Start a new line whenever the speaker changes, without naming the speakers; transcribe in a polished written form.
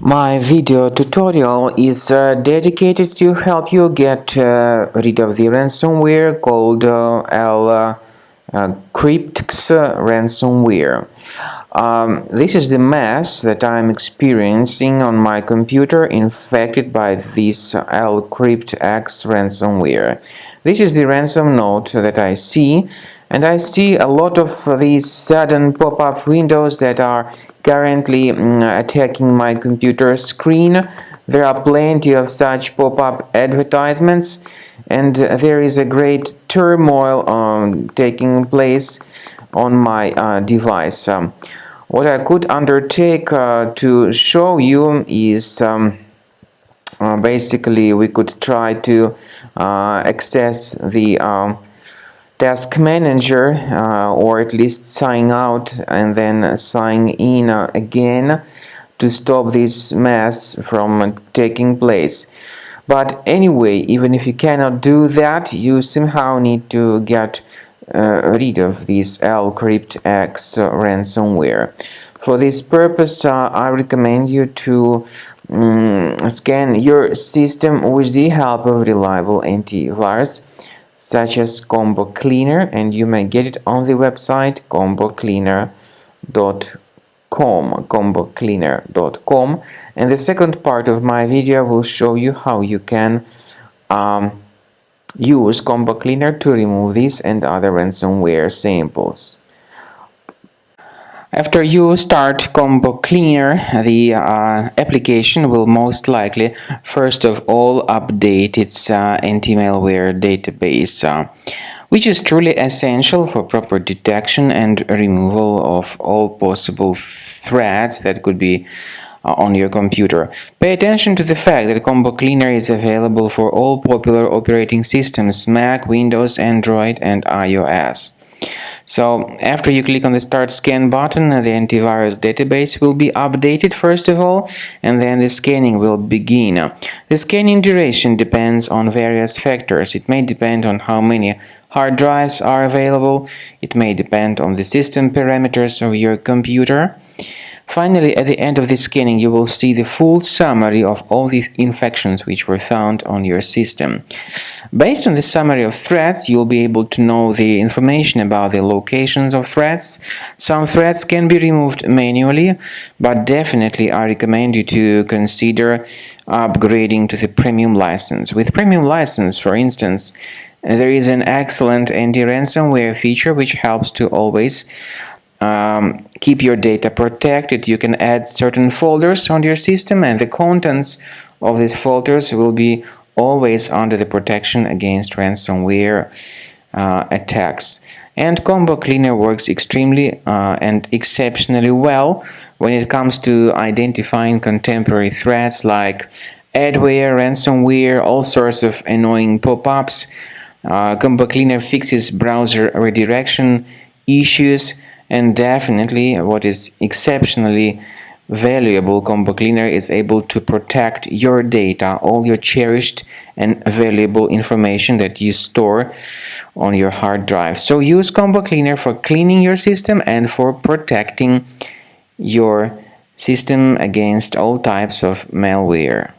My video tutorial is dedicated to help you get rid of the ransomware called LCRYPTX ransomware. This is the mess that I'm experiencing on my computer infected by this lcryptx ransomware. This is the ransom note that I see, and I see a lot of these sudden pop-up windows that are currently attacking my computer screen. There are plenty of such pop-up advertisements, and there is a great turmoil taking place on my device. What I could undertake to show you is basically we could try to access the task manager or at least sign out and then sign in again to stop this mess from taking place. But anyway, even if you cannot do that, you somehow need to get rid of this lcryptx ransomware. For this purpose, I recommend you to scan your system with the help of reliable antivirus such as Combo Cleaner, and you may get it on the website combocleaner.com. And the second part of my video will show you how you can use Combo Cleaner to remove these and other ransomware samples. After you start Combo Cleaner, the application will most likely first of all update its anti-malware database, which is truly essential for proper detection and removal of all possible threats that could be on your computer. Pay attention to the fact that Combo Cleaner is available for all popular operating systems: Mac, Windows, Android, and iOS. So after you click on the Start Scan button, the antivirus database will be updated first of all, and then the scanning will begin. The scanning duration depends on various factors. It may depend on how many hard drives are available. It may depend on the system parameters of your computer. Finally, at the end of the scanning, you will see the full summary of all the infections which were found on your system. Based on the summary of threats, you'll be able to know the information about the locations of threats. Some threats can be removed manually, but definitely I recommend you to consider upgrading to the premium license. With premium license, for instance, there is an excellent anti-ransomware feature which helps to always keep your data protected. You can add certain folders on your system, and the contents of these folders will be always under the protection against ransomware attacks. And Combo Cleaner works extremely and exceptionally well when it comes to identifying contemporary threats like adware, ransomware, all sorts of annoying pop-ups. Combo Cleaner fixes browser redirection issues. And definitely, what is exceptionally valuable, Combo Cleaner is able to protect your data, all your cherished and valuable information that you store on your hard drive. So use Combo Cleaner for cleaning your system and for protecting your system against all types of malware.